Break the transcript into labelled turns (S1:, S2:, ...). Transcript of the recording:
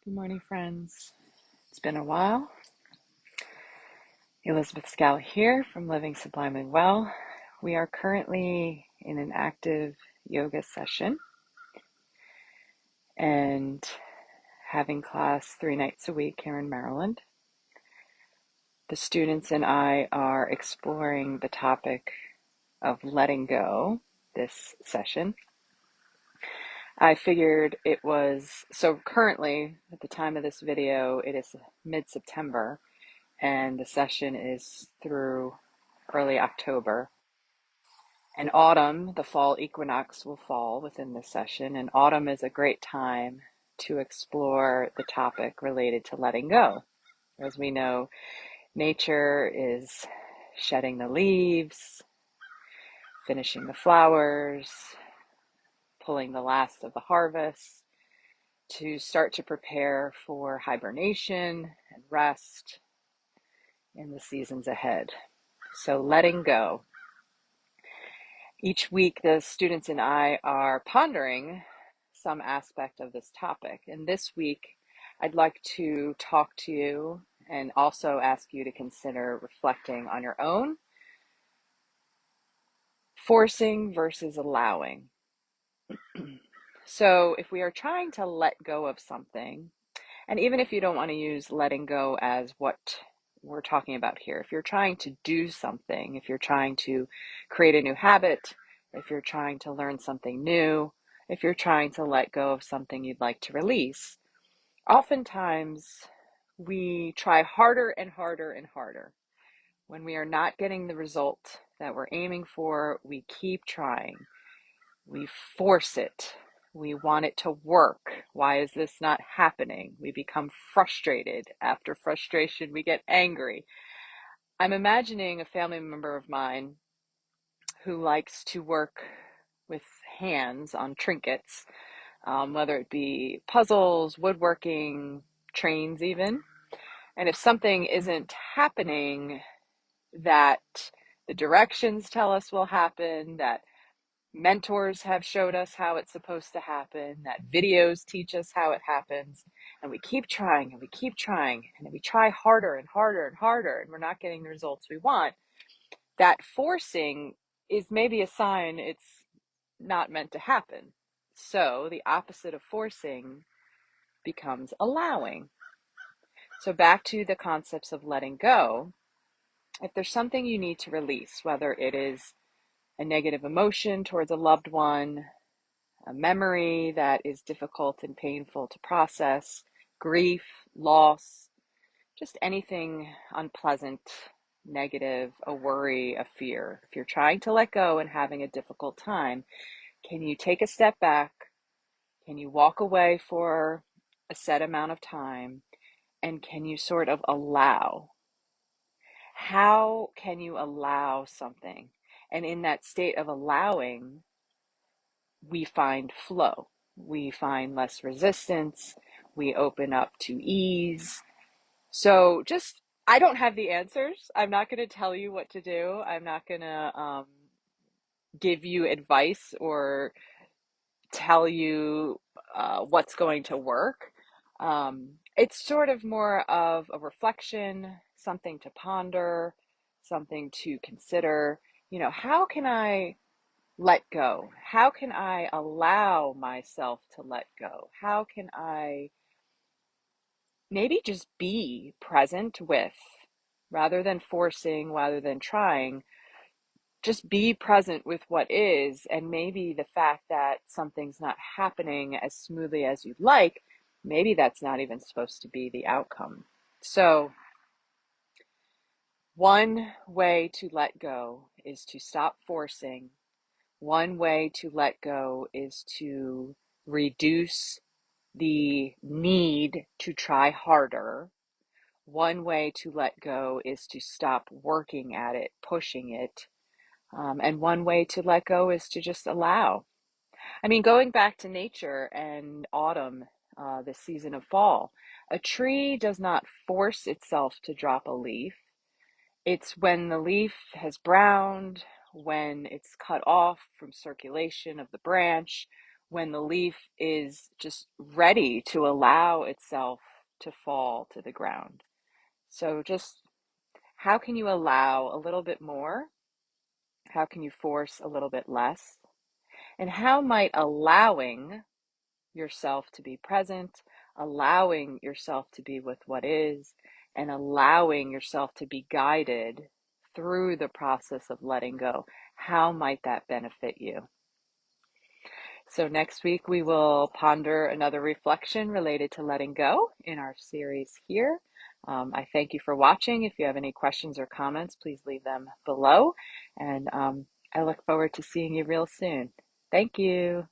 S1: Good morning, friends. It's been a while. Elizabeth Scala here from Living Sublimely Well. We are currently in an active yoga session and having class 3 nights a week here in Maryland. The students and I are exploring the topic of letting go this session. I figured it was, so currently at the time of this video, it is mid-September and the session is through early October. And autumn, the fall equinox, will fall within this session, and autumn is a great time to explore the topic related to letting go. As we know, nature is shedding the leaves, finishing the flowers, pulling the last of the harvest to start to prepare for hibernation and rest in the seasons ahead. So letting go. Each week, the students and I are pondering some aspect of this topic. And this week, I'd like to talk to you and also ask you to consider reflecting on your own forcing versus allowing. So, if we are trying to let go of something, and even if you don't want to use letting go as what we're talking about here, if you're trying to do something, if you're trying to create a new habit, if you're trying to learn something new, if you're trying to let go of something you'd like to release, oftentimes we try harder and harder and harder. When we are not getting the result that we're aiming for, we keep trying. We force it. We want it to work. Why is this not happening? We become frustrated. After frustration, we get angry. I'm imagining a family member of mine who likes to work with hands on trinkets, whether it be puzzles, woodworking, trains even. And if something isn't happening that the directions tell us will happen, that mentors have showed us how it's supposed to happen, that videos teach us how it happens, and we keep trying and we keep trying, and we try harder and harder and harder, and we're not getting the results we want. That forcing is maybe a sign it's not meant to happen. So the opposite of forcing becomes allowing. So back to the concepts of letting go. If there's something you need to release, whether it is a negative emotion towards a loved one, a memory that is difficult and painful to process, grief, loss, just anything unpleasant, negative, a worry, a fear. If you're trying to let go and having a difficult time, can you take a step back? Can you walk away for a set amount of time? And can you sort of allow? How can you allow something? And in that state of allowing, we find flow. We find less resistance. We open up to ease. So just, I don't have the answers. I'm not going to tell you what to do. I'm not going to give you advice or tell you what's going to work. It's sort of more of a reflection, something to ponder, something to consider. How can I let go? How can I allow myself to let go? How can I maybe just be present with, rather than forcing, rather than trying, just be present with what is, and maybe the fact that something's not happening as smoothly as you'd like, maybe that's not even supposed to be the outcome. So, one way to let go is to stop forcing. One way to let go is to reduce the need to try harder. One way to let go is to stop working at it, pushing it. And one way to let go is to just allow. I mean, going back to nature and autumn, the season of fall, a tree does not force itself to drop a leaf. It's when the leaf has browned, when it's cut off from circulation of the branch, when the leaf is just ready to allow itself to fall to the ground. So just how can you allow a little bit more? How can you force a little bit less? And how might allowing yourself to be present, allowing yourself to be with what is, and allowing yourself to be guided through the process of letting go, how might that benefit you? So, next week we will ponder another reflection related to letting go in our series here. I thank you for watching. If you have any questions or comments, please leave them below. And I look forward to seeing you real soon. Thank you.